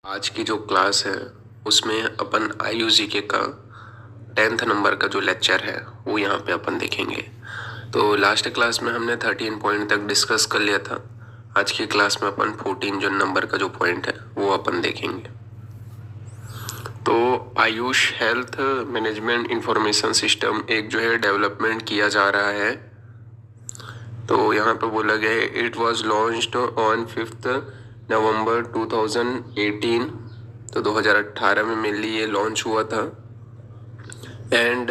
आज की जो क्लास है उसमें अपन IUGK का 10th नंबर का जो लेक्चर है वो यहाँ पे अपन देखेंगे। तो लास्ट क्लास में हमने 13 पॉइंट तक डिस्कस कर लिया था। आज की क्लास में अपन 14 जो नंबर का जो पॉइंट है वो अपन देखेंगे। तो Ayush health management information system एक जो है डेवलपमेंट किया जा रहा है। तो यहाँ पे बोला गया है it was launched on 5 November 2018। तो 2018 में मेनली ये लॉन्च हुआ था and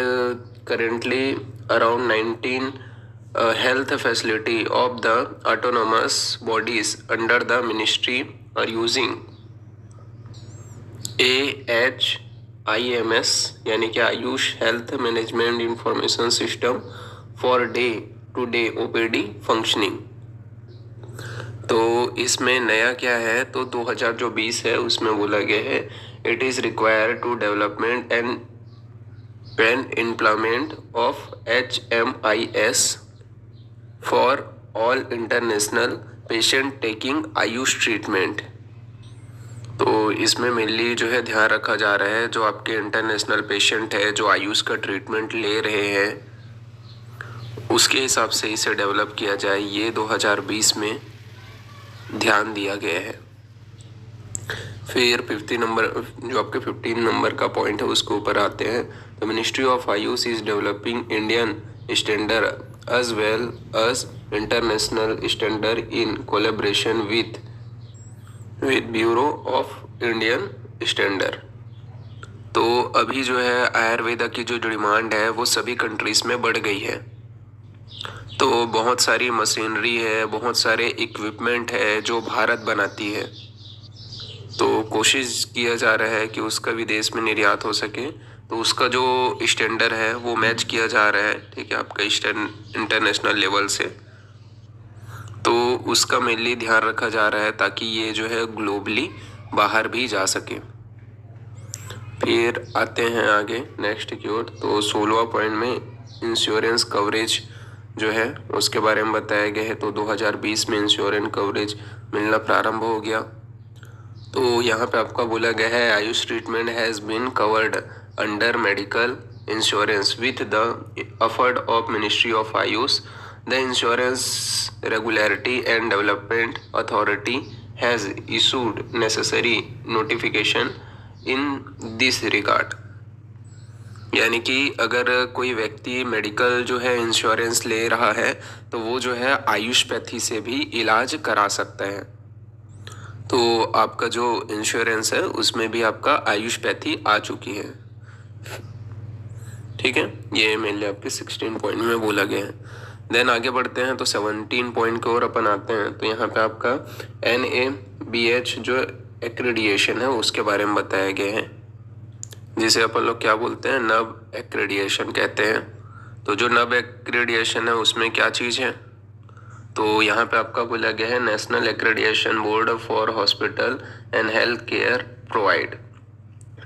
currently around 19 health facility of the autonomous bodies under the ministry are using AHIMS यानी कि AYUSH health management information system for day to day OPD functioning. तो इसमें नया क्या है, तो 2020 है उसमें बोला गया है it is required to development and implement of HMIS for all international patient taking AYUSH treatment. तो इसमें मेनली जो है ध्यान रखा जा रहा है जो आपके इंटरनेशनल पेशेंट है जो आयुष का ट्रीटमेंट ले रहे हैं उसके हिसाब से इसे डेवलप किया जाए, ये 2020 में ध्यान दिया गया है। फिर 50 नंबर जो आपके 15 नंबर का पॉइंट है उसके ऊपर आते हैं। तो ministry of AYUSH is developing Indian standard as well as international standard in collaboration with bureau of Indian standard. तो अभी जो है आयुर्वेदा की जो डिमांड है वो सभी कंट्रीज में बढ़ गई है। तो बहुत सारी मशीनरी है, बहुत सारे इक्विपमेंट है जो भारत बनाती है। तो कोशिश किया जा रहा है कि उसका विदेश में निर्यात हो सके। तो उसका जो स्टैंडर्ड है वो मैच किया जा रहा है, ठीक है, आपका इंटरनेशनल लेवल से। तो उसका मेनली ध्यान रखा जा रहा है ताकि ये जो है ग्लोबली बाहर भी जा सके। फिर आते हैं आगे नेक्स्ट की ओर। तो 16वां पॉइंट में इंश्योरेंस कवरेज जो है उसके बारे में बताया गया है। तो 2020 में इंश्योरेंस कवरेज मिलना प्रारंभ हो गया। तो यहाँ पे आपका बोला गया है AYUSH treatment has been covered under medical insurance with the effort of ministry of AYUSH. The insurance regulatory and development authority has issued necessary notification in this regard. यानी कि अगर कोई व्यक्ति मेडिकल जो है इंश्योरेंस ले रहा है तो वो जो है आयुषपैथी से भी इलाज करा सकता है। तो आपका जो इंश्योरेंस है उसमें भी आपका आयुषपैथी आ चुकी है, ठीक है। ये मेनली आपके 16 पॉइंट में बोला गया है। देन आगे बढ़ते हैं तो 17 पॉइंट की ओर अपन आते हैं। तो यहाँ पे आपका NABH जो एक्रेडिएशन है उसके बारे में बताया गया है, जिसे अपन लोग क्या बोलते हैं, नब एक्रेडिएशन कहते हैं। तो जो नब एक्रेडिएशन है उसमें क्या चीज़ है, तो यहाँ पे आपका बोला गया है national accreditation board for hospital and health care provide,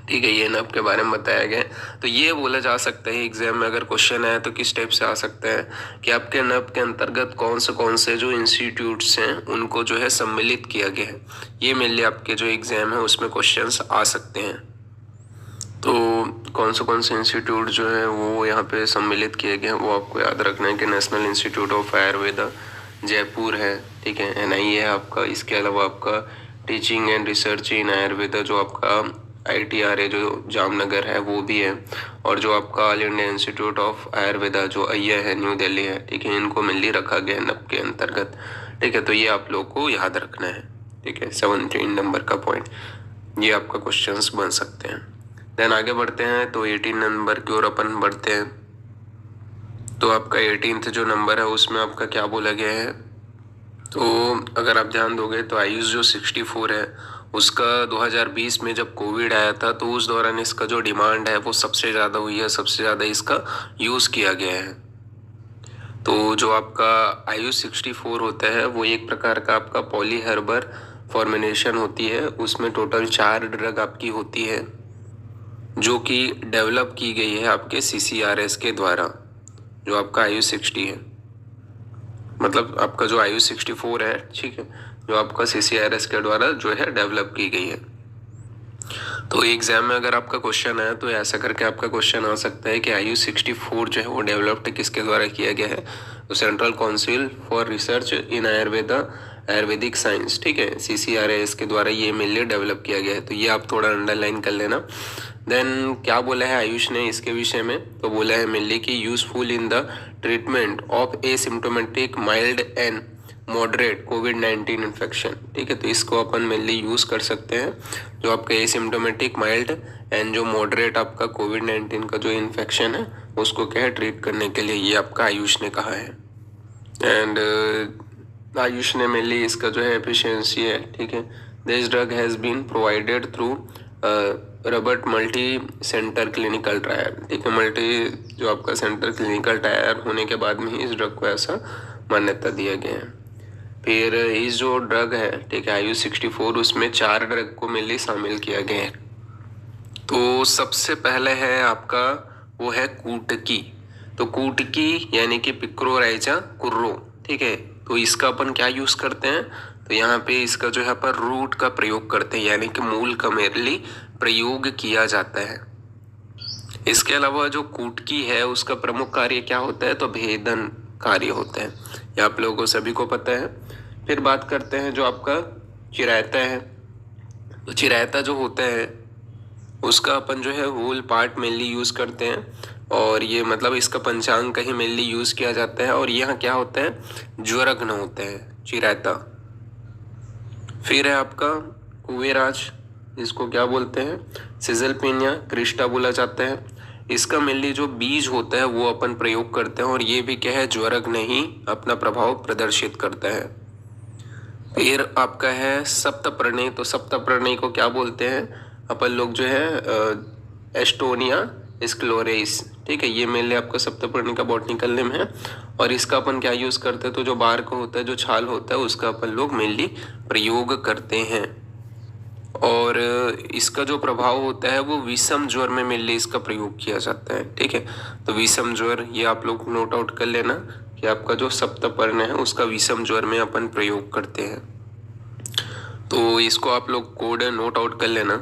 ठीक है। ये नब के बारे में बताया गया है। तो ये बोला जा सकता है एग्जाम में अगर क्वेश्चन है तो किस टाइप से आ सकता है कि आपके नब के अंतर्गत कौन से जो इंस्टीट्यूट्स हैं उनको जो है सम्मिलित किया गया है। ये मेनली आपके जो एग्जाम है उसमें क्वेश्चंस आ सकते हैं। तो कौन से इंस्टीट्यूट जो है वो यहाँ पे सम्मिलित किए गए हैं वो आपको याद रखना है कि national institute of Ayurveda Jaipur है, ठीक है, NIA है आपका। इसके अलावा आपका टीचिंग एंड रिसर्च इन आयुर्वेदा जो आपका ITRA जो जामनगर है वो भी है, और जो आपका all India institute of Ayurveda जो अय्या है न्यू दिल्ली है, ठीक है। इनको मिलकर रखा गया है नब के अंतर्गत, ठीक है। तो ये आप लोग को याद रखना है, ठीक है। 17 नंबर का पॉइंट ये आपका क्वेश्चंस बन सकते हैं। देन आगे बढ़ते हैं तो 18 नंबर की ओर अपन बढ़ते हैं। तो आपका 18th जो नंबर है उसमें आपका क्या बोला गया है, तो अगर आप ध्यान दोगे तो आयुष जो 64 है उसका 2020 में जब कोविड आया था तो उस दौरान इसका जो डिमांड है वो सबसे ज़्यादा हुई है, सबसे ज़्यादा इसका यूज़ किया गया है। तो जो आपका आयुष 64 होता है वो एक प्रकार का आपका पॉलीहर्बल फॉर्मुलेशन होती है। उसमें टोटल 4 ड्रग आपकी होती है जो कि डेवलप की गई है आपके CCRS के द्वारा। जो आपका आयुष 60 है, मतलब आपका जो आयुष 64 है, ठीक है, जो आपका CCRS के द्वारा जो है डेवलप की गई है। तो एग्जाम में अगर आपका क्वेश्चन आया तो ऐसा करके आपका क्वेश्चन आ सकता है कि IU-64 जो है वो डेवलप्ड किसके द्वारा किया गया है, तो central council for research in Ayurvedic science, ठीक है, CCRAS के द्वारा ये मेनली डेवलप किया गया है। तो ये आप थोड़ा अंडरलाइन कर लेना। देन क्या बोला है आयुष ने इसके विषय में, तो बोला है मेनली कि useful in the treatment of asymptomatic mild and moderate covid infection, ठीक है। तो इसको अपन मेनली यूज़ कर सकते हैं, जो आपका एसिम्प्टोमेटिक माइल्ड एंड जो मॉडरेट आपका कोविड-19 का जो इन्फेक्शन है उसको क्या है ट्रीट करने के लिए, ये आपका आयुष ने कहा है। एंड आयुष ने मेनली इसका जो है एफिशिएंसी है, ठीक है, this drug has been provided through robust multi centre clinical trial, ठीक है, मल्टी जो आपका सेंटर क्लिनिकल ट्रायल होने के बाद में ही इस ड्रग को ऐसा मान्यता दिया गया है। फिर इस जो ड्रग है, ठीक है, IU-64, उसमें 4 ड्रग को मेनली शामिल किया गया है। तो सबसे पहले है आपका वो है कूटकी। तो कूटकी यानी कि पिक्रोराइजा कुर्रो, ठीक है। तो इसका अपन क्या यूज़ करते हैं, तो यहाँ पे इसका जो है अपन रूट का प्रयोग करते हैं, यानी कि मूल का मेनली प्रयोग किया जाता है। इसके अलावा जो कूटकी है उसका प्रमुख कार्य क्या होता है, तो भेदन कार्य होता है, ये आप लोगों को सभी को पता है। फिर बात करते हैं जो आपका चिरायता है। तो चिरायता जो होता है उसका अपन जो है होल पार्ट मेनली यूज़ करते हैं, और ये मतलब इसका पंचांग का ही मेनली यूज़ किया जाता है, और यहाँ क्या होता है ज्वरघ्न होता है चिरायता। फिर है आपका कुवेराज, इसको क्या बोलते हैं सिजलपिनिया क्रिस्टा बोला जाता है। इसका मेनली जो बीज होता है वो अपन प्रयोग करते हैं, और ये भी क्या है ज्वरघ्न ही अपना प्रभाव प्रदर्शित करता है। फिर आपका है सप्तपर्णी। तो सप्तपर्णी को क्या बोलते हैं अपन लोग जो है एस्टोनिया स्क्लोरेस, ठीक है, ये मेनली आपका सप्तपर्णी का बॉटनिकल नेम है। और इसका अपन क्या यूज़ करते हैं, तो जो बार्क होता है जो छाल होता है उसका अपन लोग मेनली प्रयोग करते हैं। और इसका जो प्रभाव होता है वो विषम ज्वर में मेनली इसका प्रयोग किया जाता है, ठीक है। तो विषम ज्वर ये आप लोग नोट आउट कर लेना कि आपका जो सप्तपर्ण है उसका विषम ज्वर में अपन प्रयोग करते हैं। तो इसको आप लोग कोड नोट आउट कर लेना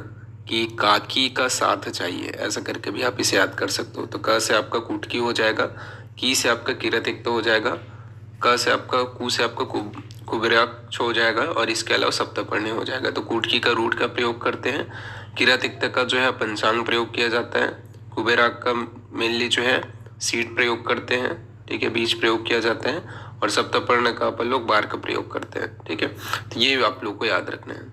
कि काकी का साथ चाहिए, ऐसा करके भी आप इसे याद कर सकते हो। तो क से आपका कुटकी हो जाएगा, की से आपका किरतिक्त हो जाएगा, क से आपका कु से आपका कुबेराक्ष हो जाएगा, और इसके अलावा सप्तपर्णी हो जाएगा। तो कुटकी का रूट का प्रयोग करते हैं, किरतिक्त का जो है पंचांग प्रयोग किया जाता है, कुबेराक का मेनली जो है सीड प्रयोग करते हैं, ठीक है, बीज प्रयोग किया जाता है, और सप्तपर्ण का अपन लोग बार का प्रयोग करते हैं, ठीक है। तो ये आप लोग को याद रखना है।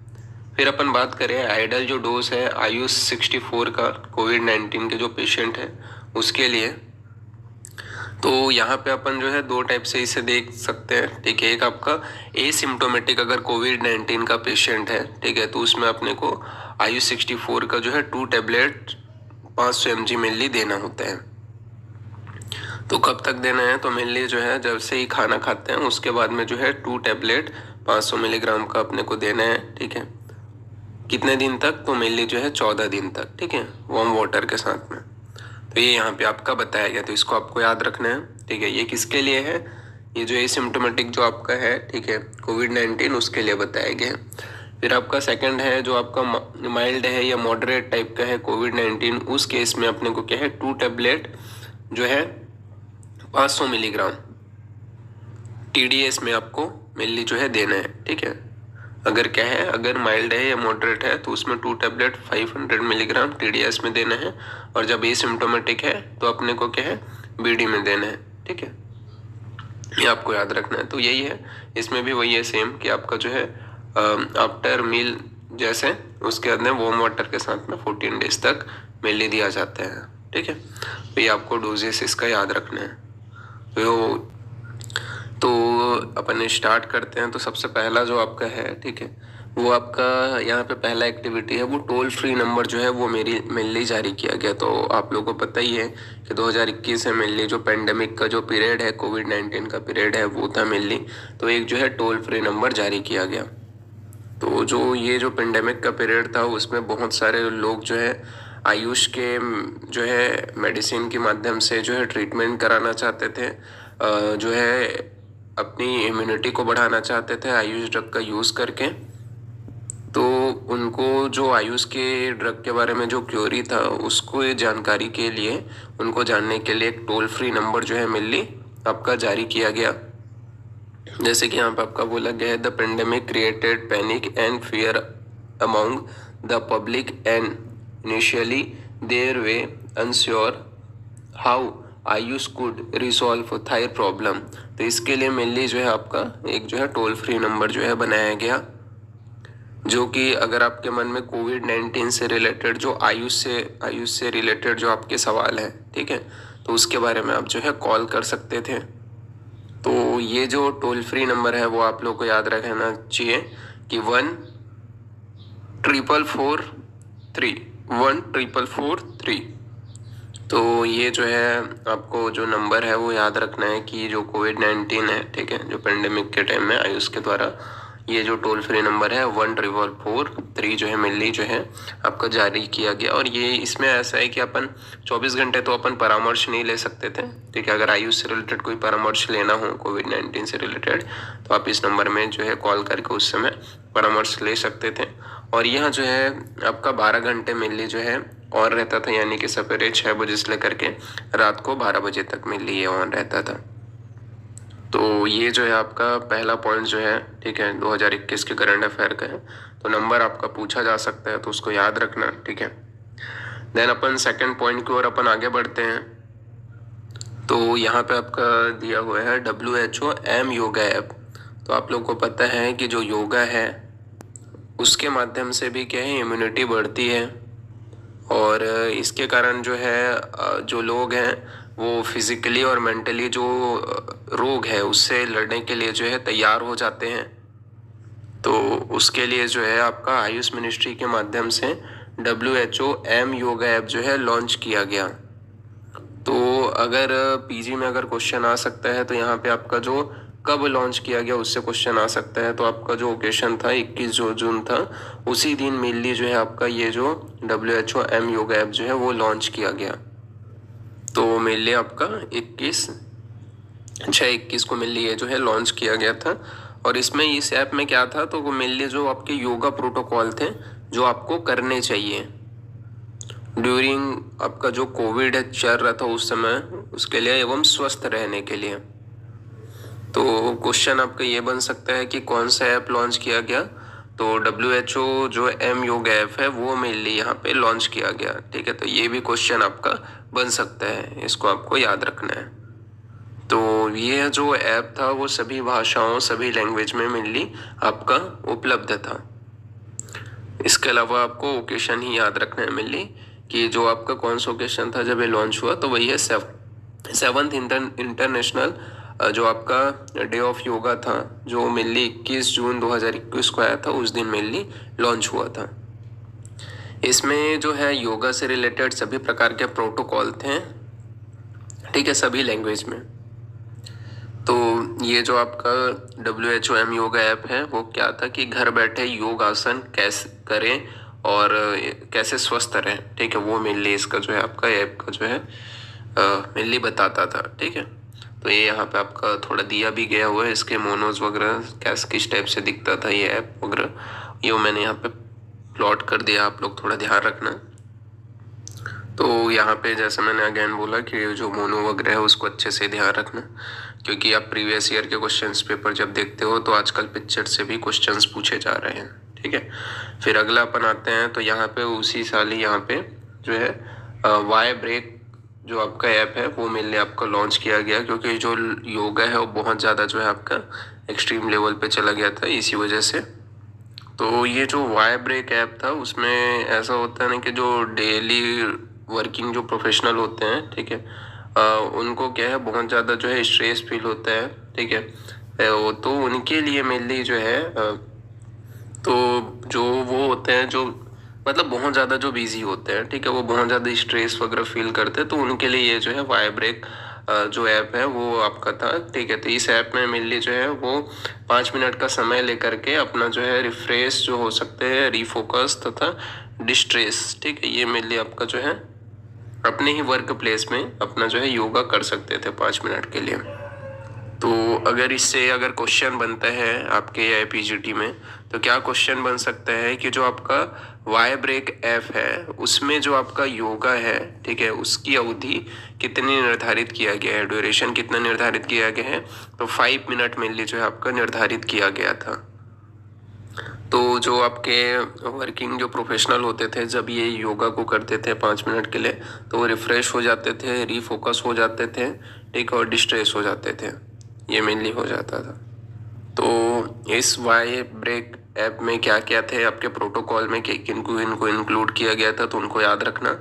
फिर अपन बात करें आइडल जो डोज है IU-64 का कोविड-19 के जो पेशेंट है उसके लिए, तो यहाँ पे अपन जो है 2 टाइप से इसे देख सकते हैं, ठीक है। एक आपका एसिम्प्टोमेटिक अगर कोविड-19 का पेशेंट है, ठीक है, तो उसमें अपने को IU-64 का जो है 2 टैबलेट 500 mg मेनली देना होता है। तो कब तक देना है, तो मेनली जो है जब से ही खाना खाते हैं उसके बाद में जो है 2 टैबलेट 500 मिलीग्राम का अपने को देना है, ठीक है। कितने दिन तक, तो मेनली जो है 14 दिन तक, ठीक है, वार्म वाटर के साथ में। तो ये यहाँ पे आपका बताया गया, तो इसको आपको याद रखना है, ठीक है। ये किसके लिए है, ये जो एसिम्प्टोमेटिक जो आपका है, ठीक है, कोविड-19 उसके लिए बताया गया है। फिर आपका सेकंड है जो आपका माइल्ड है या मॉडरेट टाइप का है कोविड-19, उस केस में अपने को क्या है 2 टैबलेट जो है 500 मिलीग्राम TDS में आपको मेनली जो है देना है, ठीक है। अगर क्या है, अगर माइल्ड है या मॉडरेट है तो उसमें 2 टैबलेट 500 मिलीग्राम TDS में देना है, और जब एसिम्प्टोमेटिक है तो अपने को क्या है BD में देना है, ठीक है। ये आपको याद रखना है। तो यही है, इसमें भी वही है सेम कि आपका जो है आफ्टर मील जैसे उसके अंदर वार्म वाटर के साथ में 14 डेज तक मेनली दिया जाता है, ठीक है। तो ये आपको डोजेस इसका याद रखना है। तो अपन स्टार्ट करते हैं। तो सबसे पहला जो आपका है, ठीक है, वो आपका यहाँ पे पहला एक्टिविटी है, वो टोल फ्री नंबर जो है वो मेनली जारी किया गया। तो आप लोगों को पता ही है कि 2021 में मेनली जो पेंडेमिक का जो पीरियड है, कोविड-19 का पीरियड है, वो था मेनली। तो एक जो है टोल फ्री नंबर जारी किया गया। तो जो ये जो पेंडेमिक का पीरियड था उसमें बहुत सारे लोग जो है आयुष के जो है मेडिसिन के माध्यम से जो है ट्रीटमेंट कराना चाहते थे, जो है अपनी इम्यूनिटी को बढ़ाना चाहते थे आयुष ड्रग का यूज़ करके। तो उनको जो आयुष के ड्रग के बारे में जो क्यूरी था उसको ये जानकारी के लिए उनको जानने के लिए एक टोल फ्री नंबर जो है मेनली आपका जारी किया गया। जैसे कि यहाँ पे आपका बोला गया है, the pandemic created panic and fear among the public and initially their way unsure how Ayush could resolve tier problem. तो इसके लिए मेनली जो है आपका एक जो है टोल फ्री नंबर जो है बनाया गया, जो कि अगर आपके मन में कोविड-19 से रिलेटेड जो आयुष से रिलेटेड जो आपके सवाल हैं, ठीक है, तो उसके बारे में आप जो है कॉल कर सकते थे। तो ये जो टोल फ्री नंबर है वो आप लोग को याद रखना चाहिए कि 1,443 तो ये जो है आपको जो नंबर है वो याद रखना है कि जो कोविड-19 है, ठीक है, जो पेंडेमिक के टाइम में आयुष के द्वारा ये जो टोल फ्री नंबर है 1,443 जो है मेनली जो है आपका जारी किया गया। और ये इसमें ऐसा है कि अपन 24 घंटे तो अपन परामर्श नहीं ले सकते थे, ठीक है। अगर आयुष से रिलेटेड कोई परामर्श लेना हो कोविड-19 से रिलेटेड तो आप इस नंबर में जो है कॉल करके उस समय परामर्श ले सकते थे। और यह जो है आपका 12 घंटे मेनली जो है ऑन रहता था, यानी कि सवेरे 6 बजे से लेकर के रात को 12 बजे तक मेनली ये ऑन रहता था। तो ये जो है आपका पहला पॉइंट जो है, ठीक है, 2021 के करंट अफेयर का है। तो नंबर आपका पूछा जा सकता है तो उसको याद रखना, ठीक है। देन अपन सेकंड पॉइंट की ओर अपन आगे बढ़ते हैं। तो यहाँ पे आपका दिया हुआ है WHO एम योगा ऐप। तो आप लोग को पता है कि जो योगा है उसके माध्यम से भी क्या है इम्यूनिटी बढ़ती है, और इसके कारण जो है जो लोग हैं वो फिजिकली और मेंटली जो रोग है उससे लड़ने के लिए जो है तैयार हो जाते हैं। तो उसके लिए जो है आपका आयुष मिनिस्ट्री के माध्यम से WHO एम योगा ऐप जो है लॉन्च किया गया। तो अगर पीजी में अगर क्वेश्चन आ सकता है तो यहाँ पे आपका जो कब लॉन्च किया गया उससे क्वेश्चन आ सकता है। तो आपका जो ओकेशन था 21 जून था, उसी दिन मेनली जो है आपका ये जो WHO एम योगा ऐप जो है वो लॉन्च किया गया। तो मेनली आपका 21 को मेनली ये जो है लॉन्च किया गया था। और इसमें इस ऐप में क्या था, तो वो मेनली जो आपके योगा प्रोटोकॉल थे जो आपको करने चाहिए ड्यूरिंग आपका जो कोविड चल रहा था उस समय, उसके लिए एवं स्वस्थ रहने के लिए। तो क्वेश्चन आपका ये बन सकता है कि कौन सा ऐप लॉन्च किया गया। तो WHO जो एम योगा ऐप है वो मेनली यहाँ पे लॉन्च किया गया, ठीक है। तो ये भी क्वेश्चन आपका बन सकता है, इसको आपको याद रखना है। तो ये जो ऐप था वो सभी भाषाओं सभी लैंग्वेज में मेनली आपका उपलब्ध था। इसके अलावा आपको ओकेशन ही याद रखना है मेनली कि जो आपका कौन सा ओकेशन था जब ये लॉन्च हुआ, तो वही है 7th इंटरनेशनल जो आपका डे ऑफ योगा था जो मेनली 21 जून 2021 को आया था, उस दिन मेनली लॉन्च हुआ था। इसमें जो है योगा से रिलेटेड सभी प्रकार के प्रोटोकॉल थे, ठीक है, सभी लैंग्वेज में। तो ये जो आपका WHO एम योगा ऐप है वो क्या था कि घर बैठे योग आसन कैसे करें और कैसे स्वस्थ रहें, ठीक है, वो मेनली इसका जो है आपका ऐप का जो है मेनली बताता था, ठीक है। तो ये यहाँ पे आपका थोड़ा दिया भी गया हुआ है, इसके मोनोज वगैरह कैसे किस टाइप से दिखता था ये ऐप वगैरह, ये मैंने यहाँ पे प्लॉट कर दिया, आप लोग थोड़ा ध्यान रखना। तो यहाँ पे जैसे मैंने अगेन बोला कि जो मोनो वगैरह है उसको अच्छे से ध्यान रखना, क्योंकि आप प्रीवियस ईयर के क्वेश्चंस पेपर जब देखते हो तो आजकल पिक्चर से भी क्वेश्चंस पूछे जा रहे हैं, ठीक है। फिर अगला अपन आते हैं, तो यहाँ पे उसी साल ही यहाँ पे जो है वाई ब्रेक जो आपका ऐप है वो मेनली आपका लॉन्च किया गया, क्योंकि जो योगा है वो बहुत ज़्यादा जो है आपका एक्सट्रीम लेवल पे चला गया था इसी वजह से। तो ये जो वाई ब्रेक ऐप था उसमें ऐसा होता है ना कि जो डेली वर्किंग जो प्रोफेशनल होते हैं, ठीक है, उनको क्या है बहुत ज़्यादा जो है स्ट्रेस फील होता है, ठीक है। तो उनके लिए मेनली जो है तो जो वो होते हैं जो मतलब बहुत ज़्यादा जो बिजी होते हैं, ठीक है, वो बहुत ज़्यादा स्ट्रेस वगैरह फील करते हैं, तो उनके लिए ये जो है वाई ब्रेक जो ऐप है वो आपका था, ठीक है। तो इस ऐप में मेनली जो है वो 5 मिनट का समय लेकर के अपना जो है रिफ्रेश जो हो सकते हैं, रिफोकस तथा डिस्ट्रेस, ठीक है, ये मेनली आपका जो है अपने ही वर्क प्लेस में अपना जो है योगा कर सकते थे 5 मिनट के लिए। तो अगर इससे अगर क्वेश्चन बनता है आपके या पीजीटी में, तो क्या क्वेश्चन बन सकता है कि जो आपका वाई ब्रेक ऐप है उसमें जो आपका योगा है, ठीक है, उसकी अवधि कितनी निर्धारित किया गया है, ड्यूरेशन कितना निर्धारित किया गया है, तो 5 मिनट मेनली जो है आपका निर्धारित किया गया था। तो जो आपके वर्किंग जो प्रोफेशनल होते थे जब ये योगा को करते थे 5 मिनट के लिए, तो वो रिफ्रेश हो जाते थे, रीफोकस हो जाते थे, ठीक, और डिस्ट्रेस हो जाते थे, ये मेनली हो जाता था। तो इस वाई ब्रेक ऐप में क्या क्या थे आपके प्रोटोकॉल में, किनको इनको इंक्लूड किया गया था, तो उनको याद रखना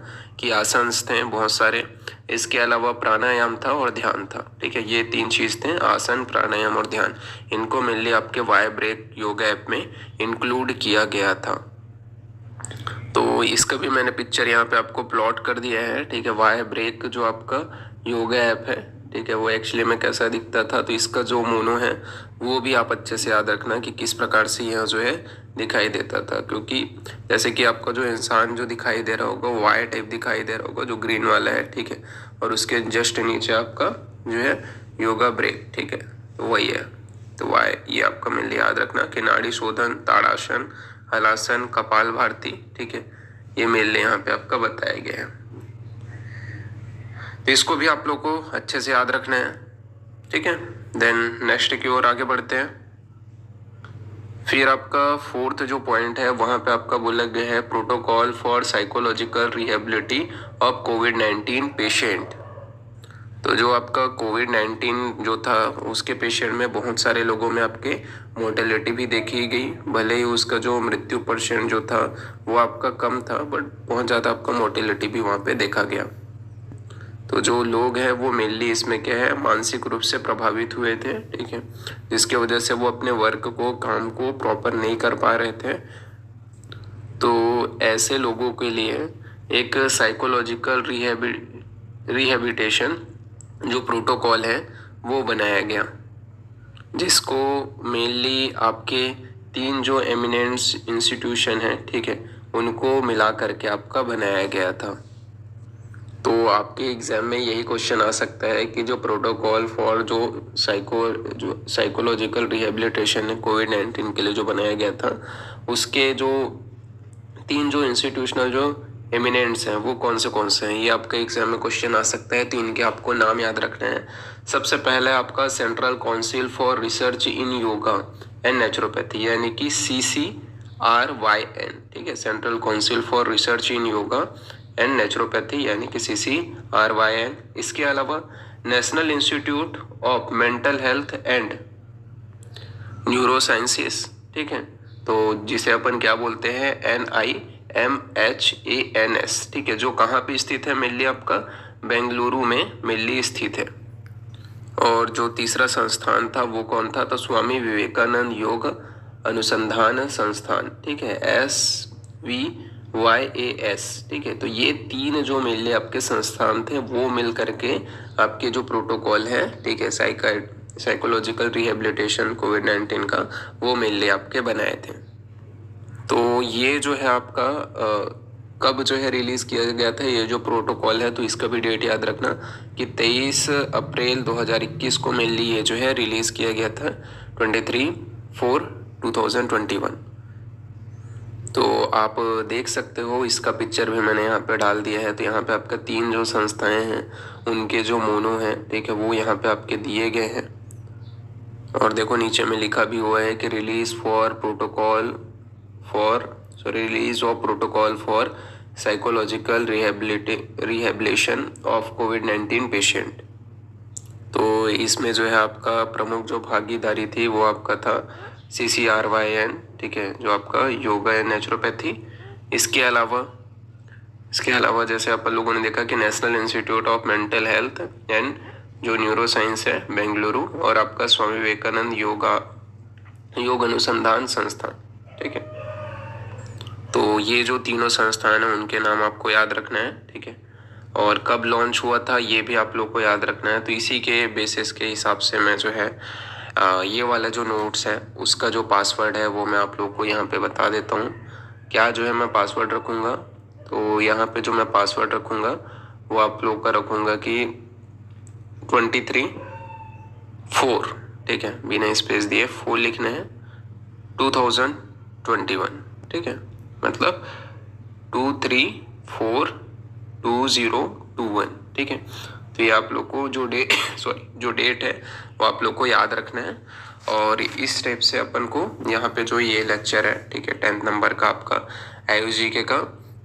कि आसन्स थे बहुत सारे, इसके अलावा प्राणायाम था और ध्यान था, ठीक है, ये 3 चीज़ थे, आसन, प्राणायाम और ध्यान। इनको मेनली आपके वाई ब्रेक योगा ऐप में इंक्लूड किया गया था। तो इसका भी मैंने पिक्चर यहाँ पे आपको प्लॉट कर दिया है, ठीक है। वाई ब्रेक जो आपका योगा ऐप है, ठीक है, वो एक्चुअली में कैसा दिखता था, तो इसका जो मोनो है वो भी आप अच्छे से याद रखना कि किस प्रकार से यह जो है दिखाई देता था, क्योंकि जैसे कि आपका जो इंसान जो दिखाई दे रहा होगा वो वाई टाइप दिखाई दे रहा होगा, जो ग्रीन वाला है, ठीक है, और उसके जस्ट नीचे आपका जो है योगा ब्रेक, ठीक है, तो वही है। तो वाई ये आपका मेनली याद रखना कि नाड़ी शोधन, ताड़ासन, हलासन, कपाल भारती, ठीक है, ये मेनली यहाँ पे आपका बताया गया है। तो इसको भी आप लोग को अच्छे से याद रखना है, ठीक है। देन नेक्स्ट की ओर आगे बढ़ते हैं। फिर आपका 4th जो पॉइंट है वहां पे आपका बोला गया है protocol for psychological rehabilitation of कोविड-19 पेशेंट। तो जो आपका कोविड-19 जो था उसके पेशेंट में बहुत सारे लोगों में आपके मोर्टेलिटी भी देखी गई, भले ही उसका जो मृत्यु परसेंट जो था वो आपका कम था, बट बहुत ज़्यादा आपका मोर्टेलिटी भी वहाँ पे देखा गया। तो जो लोग हैं वो मेनली इसमें क्या है, मानसिक रूप से प्रभावित हुए थे, ठीक है, जिसके वजह से वो अपने वर्क को, काम को प्रॉपर नहीं कर पा रहे थे। तो ऐसे लोगों के लिए एक साइकोलॉजिकल रिहेबिलिटेशन जो प्रोटोकॉल है वो बनाया गया, जिसको मेनली आपके 3 जो एमिनेंस इंस्टीट्यूशन हैं, ठीक है, उनको मिला करके आपका बनाया गया था। तो आपके एग्जाम में यही क्वेश्चन आ सकता है कि जो प्रोटोकॉल फॉर जो साइकोलॉजिकल रिहेबिलिटेशन है कोविड-19 के लिए जो बनाया गया था, उसके जो 3 जो इंस्टीट्यूशनल जो एमिनेंट्स हैं वो कौन से हैं, ये आपका एग्जाम में क्वेश्चन आ सकता है। 3 के आपको नाम याद रखने हैं। सबसे पहला आपका central council for research in yoga and naturopathy, यानी कि CCRYN, ठीक है, central council for research in yoga and naturopathy, यानी कि CCRYN। इसके अलावा national institute of mental health and neurosciences, ठीक है, तो जिसे अपन क्या बोलते हैं NIMHANS, ठीक है, जो कहाँ पे स्थित है, मेनली आपका बेंगलुरु में मेनली स्थित है। और जो तीसरा संस्थान था वो कौन था, तो स्वामी विवेकानंद योग अनुसंधान संस्थान, ठीक है, SVYAS, ठीक है। तो ये 3 जो मेनली आपके संस्थान थे वो मिल करके आपके जो प्रोटोकॉल है, ठीक है, साइकोलॉजिकल रिहेबिलिटेशन कोविड-19 का, वो मेनली आपके बनाए थे। तो ये जो है आपका कब जो है रिलीज किया गया था ये जो प्रोटोकॉल है, तो इसका भी डेट याद रखना कि 23 अप्रैल 2021 को मेनली ये जो है रिलीज किया गया था, 23/4/2021। तो आप देख सकते हो, इसका पिक्चर भी मैंने यहाँ पे डाल दिया है। तो यहाँ पे आपका 3 जो संस्थाएं हैं उनके जो मोनो हैं, ठीक है, वो यहाँ पे आपके दिए गए हैं। और देखो नीचे में लिखा भी हुआ है कि release of protocol for psychological rehabilitation of कोविड-19 पेशेंट। तो इसमें जो है आपका प्रमुख जो भागीदारी थी वो आपका था CCRYN, ठीक है, जो आपका योगा एंड नेचुरोपैथी। इसके अलावा जैसे आप लोगों ने देखा कि national institute of mental health and जो न्यूरोसाइंस है बेंगलुरु, और आपका स्वामी विवेकानंद योग अनुसंधान संस्थान, ठीक है। तो ये जो तीनों संस्थान हैं उनके नाम आपको याद रखना है, ठीक है। और कब लॉन्च हुआ था ये भी आप लोग को याद रखना है। तो इसी के बेसिस के हिसाब से मैं जो है ये वाला जो नोट्स है उसका जो पासवर्ड है वो मैं आप लोग को यहाँ पे बता देता हूँ। क्या जो है मैं पासवर्ड रखूँगा, तो यहाँ पे जो मैं पासवर्ड रखूँगा वो आप लोग का रखूँगा कि 23/4, ठीक है, बिना स्पेस दिए 4 लिखना है, 2021, 21, ठीक है, मतलब 23/4/2021, ठीक है। तो ये आप लोग को जो डेट है वो आप लोग को याद रखना है। और इस टाइप से अपन को यहाँ पे जो ये लेक्चर है, ठीक है, 10th नंबर का आपका आयुष जीके का,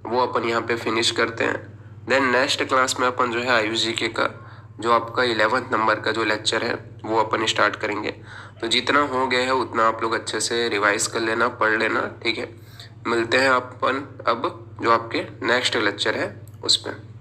वो अपन यहाँ पे फिनिश करते हैं। देन नेक्स्ट क्लास में अपन जो है आयुष जीके का जो आपका 11th नंबर का जो लेक्चर है वो अपन स्टार्ट करेंगे। तो जितना हो गया है उतना आप लोग अच्छे से रिवाइज कर लेना, पढ़ लेना, ठीक है। मिलते हैं अपन अब जो आपके नेक्स्ट लेक्चर है उस पर।